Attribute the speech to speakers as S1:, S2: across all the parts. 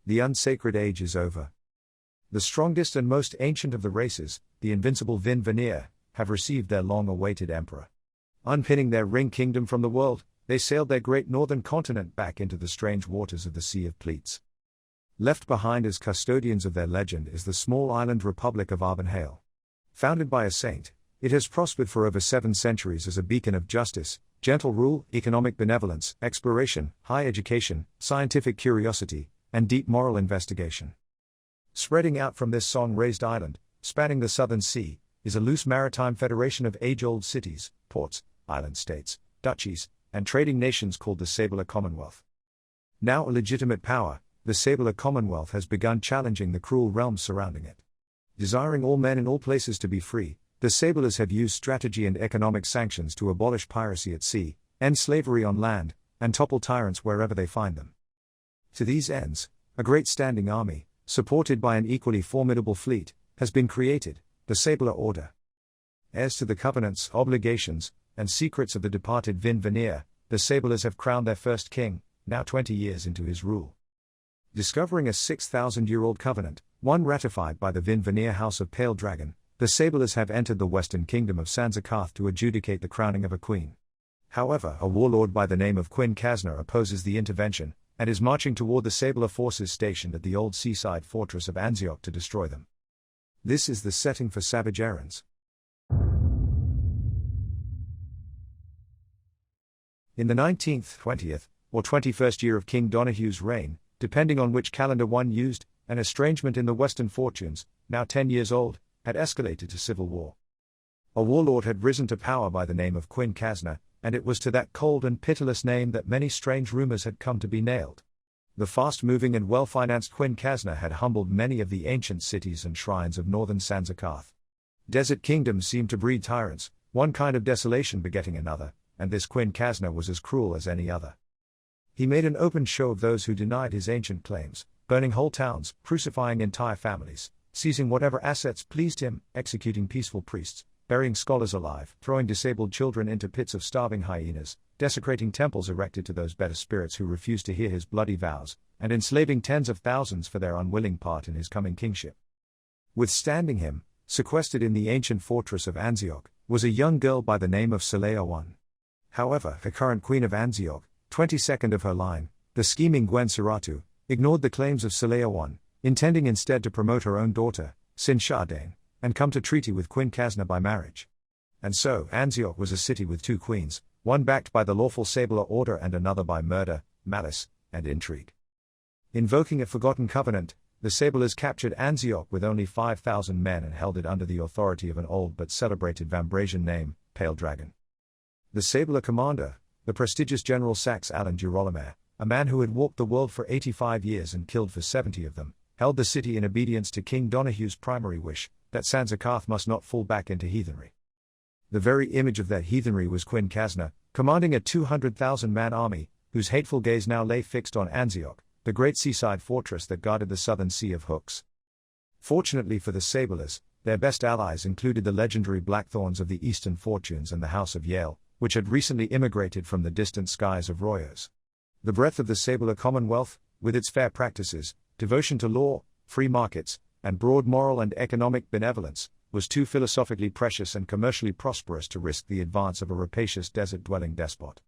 S1: The unsacred age is over. The strongest and most ancient of the races, the invincible Vinvanir, have received their long-awaited emperor. Unpinning their ring kingdom from the world, they sailed their great northern continent back into the strange waters of the Sea of Pleats. Left behind as custodians of their legend is the small island republic of Arbonhale. Founded by a saint, it has prospered for over 7 centuries as a beacon of justice, gentle rule, economic benevolence, exploration, high education, scientific curiosity, and deep moral investigation. Spreading out from this song-raised island, spanning the Southern Sea, is a loose maritime federation of age-old cities, ports, island states, duchies, and trading nations called the Sabler Commonwealth. Now a legitimate power, the Sabler Commonwealth has begun challenging the cruel realms surrounding it. Desiring all men in all places to be free, the Sablers have used strategy and economic sanctions to abolish piracy at sea, end slavery on land, and topple tyrants wherever they find them. To these ends, a great standing army, supported by an equally formidable fleet, has been created, the Sabler Order. Heirs to the covenants, obligations, and secrets of the departed Vinvanir, the Sablers have crowned their first king, now 20 years into his rule. Discovering a 6,000-year-old covenant, one ratified by the Vinvanir House of Pale Dragon, the Sablers have entered the western kingdom of Sanzakarth to adjudicate the crowning of a queen. However, a warlord by the name of Kuinkazner opposes the intervention, and is marching toward the Sabler forces stationed at the old seaside fortress of Anzioch to destroy them. This is the setting for Savage Errands. In the 19th, 20th, or 21st year of King Donohue's reign, depending on which calendar one used, an estrangement in the Western fortunes, now 10 years old, had escalated to civil war. A warlord had risen to power by the name of Kuinkazner, and it was to that cold and pitiless name that many strange rumors had come to be nailed. The fast-moving and well-financed Kuinkazner had humbled many of the ancient cities and shrines of northern Sanzakarth. Desert kingdoms seemed to breed tyrants, one kind of desolation begetting another, and this Kuinkazner was as cruel as any other. He made an open show of those who denied his ancient claims, burning whole towns, crucifying entire families, seizing whatever assets pleased him, executing peaceful priests, burying scholars alive, throwing disabled children into pits of starving hyenas, desecrating temples erected to those better spirits who refused to hear his bloody vows, and enslaving tens of thousands for their unwilling part in his coming kingship. Withstanding him, sequestered in the ancient fortress of Anzioch, was a young girl by the name of Saleawan. However, the current queen of Anzioch, 22nd of her line, the scheming Gwen Siratu, ignored the claims of Saleawan, intending instead to promote her own daughter, Sinshardane, and come to treaty with Kuinkazner by marriage. And so, Anzioch was a city with 2 queens, one backed by the lawful Sabler order and another by murder, malice, and intrigue. Invoking a forgotten covenant, the Sablers captured Anzioch with only 5,000 men and held it under the authority of an old but celebrated Vambrasian name, Pale Dragon. The Sabler commander, the prestigious General Sax Alan Girolamo, a man who had walked the world for 85 years and killed for 70 of them, held the city in obedience to King Donohue's primary wish, that Sanzakarth must not fall back into heathenry. The very image of that heathenry was Kuinkazner, commanding a 200,000-man army, whose hateful gaze now lay fixed on Anzioch, the great seaside fortress that guarded the southern Sea of Hooks. Fortunately for the Sablers, their best allies included the legendary Blackthorns of the Eastern Fortunes and the House of Yale, which had recently immigrated from the distant skies of Royos. The breadth of the Sabler Commonwealth, with its fair practices, devotion to law, free markets, and broad moral and economic benevolence, was too philosophically precious and commercially prosperous to risk the advance of a rapacious desert-dwelling despot.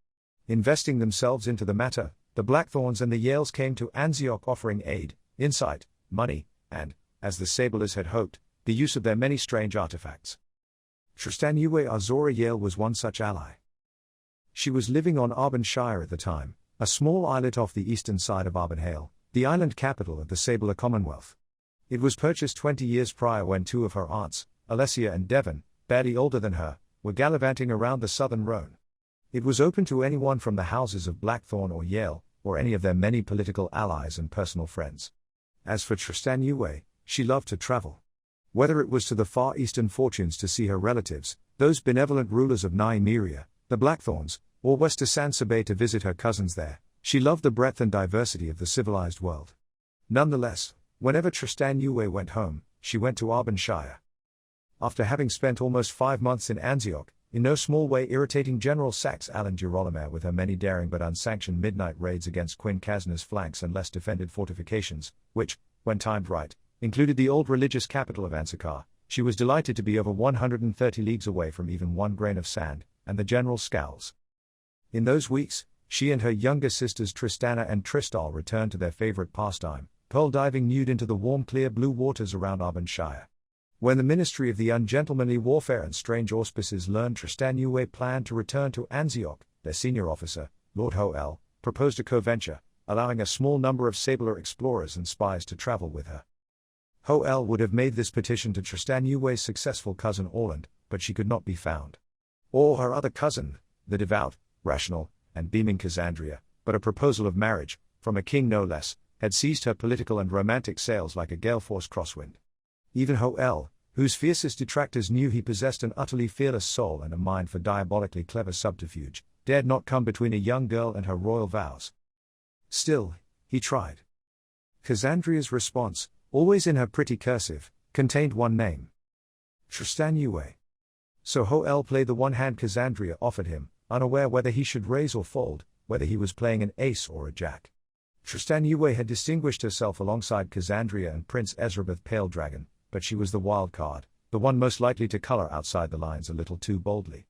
S1: Investing themselves into the matter, the Blackthorns and the Yales came to Anzioch offering aid, insight, money, and, as the Sablers had hoped, the use of their many strange artifacts. Tristanué Yale was one such ally. She was living on Arbonhale at the time, a small islet off the eastern side of Arbonhale, the island capital of the Sabler Commonwealth. It was purchased 20 years prior when 2 of her aunts, Alessia and Devon, barely older than her, were gallivanting around the Southern Rhone. It was open to anyone from the houses of Blackthorn or Yale, or any of their many political allies and personal friends. As for Tristanué, she loved to travel. Whether it was to the far eastern fortunes to see her relatives, those benevolent rulers of Nymeria, the Blackthorns, or west to Sansabay to visit her cousins there, she loved the breadth and diversity of the civilized world. Nonetheless, whenever Tristanué went home, she went to Arbonhale. After having spent almost 5 months in Anzioch, in no small way irritating General Saxe Alan Girolamo with her many daring but unsanctioned midnight raids against Kuinkazner's flanks and less defended fortifications, which, when timed right, included the old religious capital of Anzioch. She was delighted to be over 130 leagues away from even one grain of sand, and the general scowls. In those weeks, she and her younger sisters Tristana and Tristal returned to their favorite pastime, pearl diving nude into the warm clear blue waters around Arbonhale. When the Ministry of the Ungentlemanly Warfare and Strange Auspices learned Tristanué planned to return to Anzioch, their senior officer, Lord Hoel, proposed a co-venture, allowing a small number of Sabler explorers and spies to travel with her. Hoel would have made this petition to Tristanué's successful cousin Orland, but she could not be found. Or her other cousin, the devout, rational, and beaming Cassandria, but a proposal of marriage, from a king no less, had seized her political and romantic sails like a gale-force crosswind. Even Hoel, whose fiercest detractors knew he possessed an utterly fearless soul and a mind for diabolically clever subterfuge, dared not come between a young girl and her royal vows. Still, he tried. Cassandria's response, always in her pretty cursive, contained one name: Tristanué. So Hoel played the one hand Cassandria offered him, unaware whether he should raise or fold, whether he was playing an ace or a jack. Tristanué had distinguished herself alongside Cassandria and Prince Ezrabeth Pale Dragon, but she was the wild card, the one most likely to color outside the lines a little too boldly.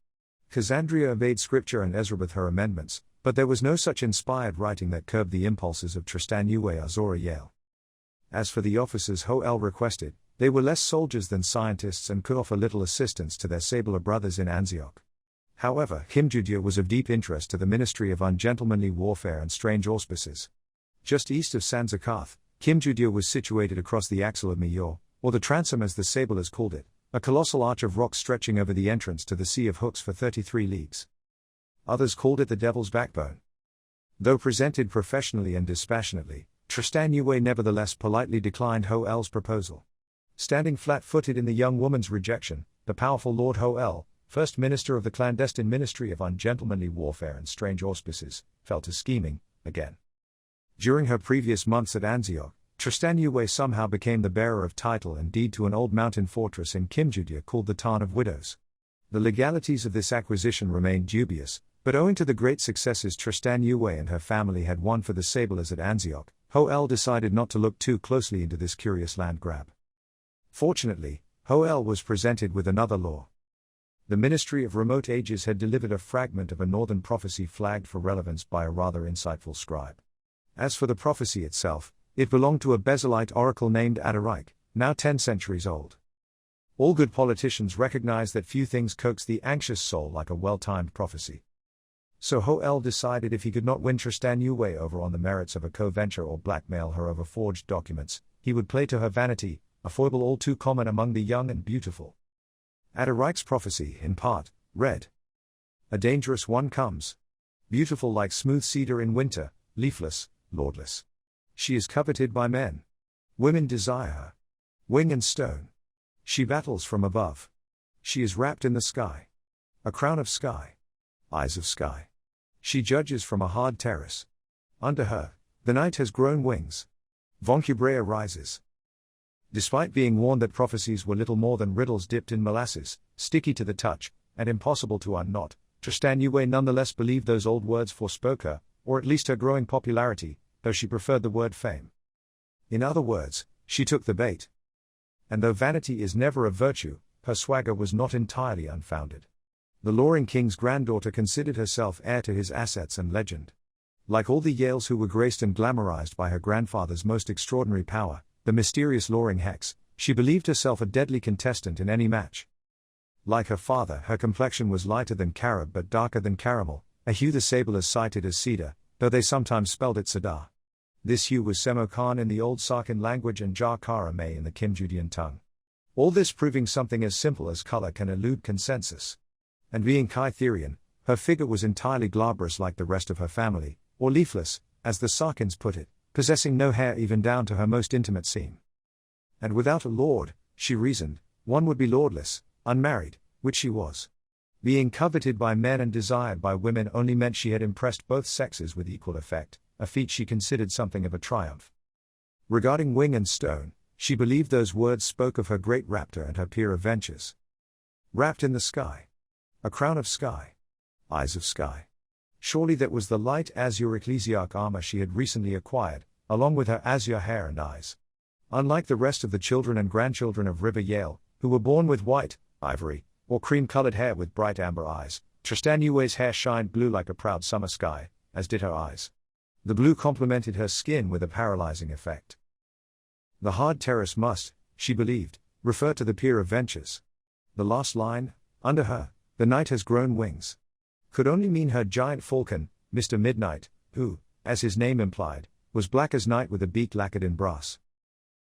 S1: Cassandria obeyed scripture and Ezrabeth her amendments, but there was no such inspired writing that curbed the impulses of Tristanué Yale. As for the officers Hoel requested, they were less soldiers than scientists and could offer little assistance to their Sabler brothers in Anzioch. However, Kimjudia was of deep interest to the Ministry of Ungentlemanly Warfare and Strange Auspices. Just east of Sanzakarth, Kimjudia was situated across the Axle of Meor, or the transom as the Sablers called it, a colossal arch of rock stretching over the entrance to the Sea of Hooks for 33 leagues. Others called it the Devil's Backbone. Though presented professionally and dispassionately, Tristanué nevertheless politely declined Hoel's proposal. Standing flat-footed in the young woman's rejection, the powerful Lord Hoel, First Minister of the clandestine Ministry of Ungentlemanly Warfare and Strange Auspices, fell to scheming, again. During her previous months at Anzioch, Tristanué somehow became the bearer of title and deed to an old mountain fortress in Kimjudia called the Tarn of Widows. The legalities of this acquisition remained dubious, but owing to the great successes Tristanué and her family had won for the Sablers at Anzioch, Hoel decided not to look too closely into this curious land grab. Fortunately, Hoel was presented with another law. The Ministry of Remote Ages had delivered a fragment of a northern prophecy flagged for relevance by a rather insightful scribe. As for the prophecy itself, it belonged to a Bezalite oracle named Adarike, now 10 centuries old. All good politicians recognize that few things coax the anxious soul like a well-timed prophecy. So Hoel decided if he could not win Tristanué over on the merits of a co-venture or blackmail her over forged documents, he would play to her vanity, a foible all too common among the young and beautiful. Adarike's prophecy, in part, read: "A dangerous one comes. Beautiful like smooth cedar in winter, leafless, lordless. She is coveted by men. Women desire her. Wing and stone. She battles from above. She is wrapped in the sky. A crown of sky. Eyes of sky. She judges from a hard terrace. Under her, the night has grown wings. Voncubrea rises." Despite being warned that prophecies were little more than riddles dipped in molasses, sticky to the touch, and impossible to unknot, Tristanué nonetheless believed those old words forspoke her, or at least her growing popularity, though she preferred the word fame. In other words, she took the bait. And though vanity is never a virtue, her swagger was not entirely unfounded. The Loring King's granddaughter considered herself heir to his assets and legend. Like all the Yales who were graced and glamorized by her grandfather's most extraordinary power, the mysterious Loring Hex, she believed herself a deadly contestant in any match. Like her father, her complexion was lighter than carob but darker than caramel, a hue the Sablers cited as cedar, though they sometimes spelled it Sadar. This hue was Semokan in the Old Sarkin language and Jar Kara May in the Kimjudian tongue. All this proving something as simple as color can elude consensus. And being Kytherian, her figure was entirely glabrous like the rest of her family, or leafless, as the Sarkins put it, possessing no hair even down to her most intimate seam. And without a lord, she reasoned, one would be lordless, unmarried, which she was. Being coveted by men and desired by women only meant she had impressed both sexes with equal effect, a feat she considered something of a triumph. Regarding wing and stone, she believed those words spoke of her great raptor and her peer of ventures. Wrapped in the sky. A crown of sky. Eyes of sky. Surely that was the light azure ecclesiarch armor she had recently acquired, along with her azure hair and eyes. Unlike the rest of the children and grandchildren of River Yale, who were born with white, ivory, or cream-colored hair with bright amber eyes, Tristanué's hair shined blue like a proud summer sky, as did her eyes. The blue complemented her skin with a paralyzing effect. The hard terrace must, she believed, refer to the peer of ventures. The last line, under her, the night has grown wings, could only mean her giant falcon, Mr. Midnight, who, as his name implied, was black as night with a beak lacquered in brass.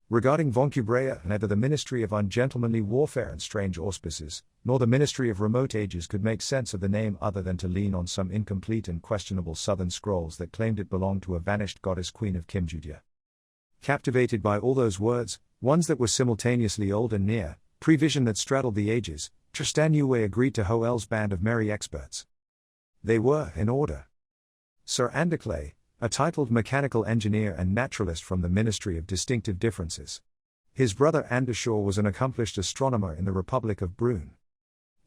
S1: Regarding Voncubrea, neither the Ministry of Ungentlemanly Warfare and Strange Auspices, nor the Ministry of Remote Ages could make sense of the name other than to lean on some incomplete and questionable southern scrolls that claimed it belonged to a vanished goddess queen of Kimjudia. Captivated by all those words, ones that were simultaneously old and near, prevision that straddled the ages, Tristanué agreed to Hoel's band of merry experts. They were, in order, Sir Andeclay, a titled mechanical engineer and naturalist from the Ministry of Distinctive Differences. His brother Andeshaw was an accomplished astronomer in the Republic of Brune.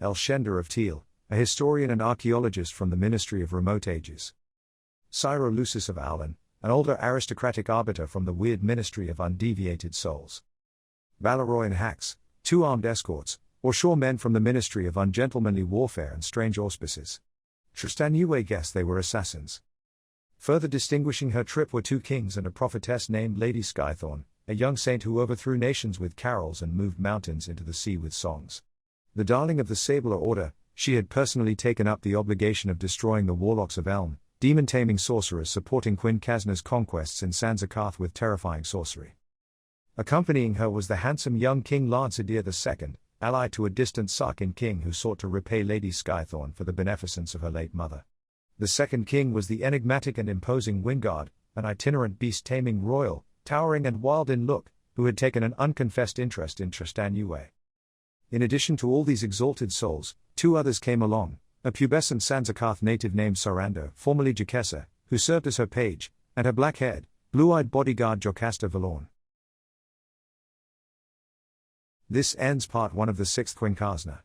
S1: Elshender of Teal, a historian and archaeologist from the Ministry of Remote Ages. Cyro Lucis of Aulin, an older aristocratic arbiter from the weird Ministry of Undeviated Souls. Valeroy and Hax, two armed escorts, or shore men from the Ministry of Ungentlemanly Warfare and Strange Auspices. Tristanué guessed they were assassins. Further distinguishing her trip were two kings and a prophetess named Lady Skythorn, a young saint who overthrew nations with carols and moved mountains into the sea with songs. The darling of the Sabler order, she had personally taken up the obligation of destroying the warlocks of Elm, demon-taming sorcerers supporting Kuinkazner's conquests in Sanzakarth with terrifying sorcery. Accompanying her was the handsome young King Lancedir II, ally to a distant Sarkin king who sought to repay Lady Skythorn for the beneficence of her late mother. The second king was the enigmatic and imposing Wingard, an itinerant beast-taming royal, towering and wild in look, who had taken an unconfessed interest in Tristanué. In addition to all these exalted souls, two others came along, a pubescent Sanzakarth native named Saranda, formerly Jocessa, who served as her page, and her black-haired, blue-eyed bodyguard Jocasta Valorn. This ends part 1 of the 6th Kuinkazner.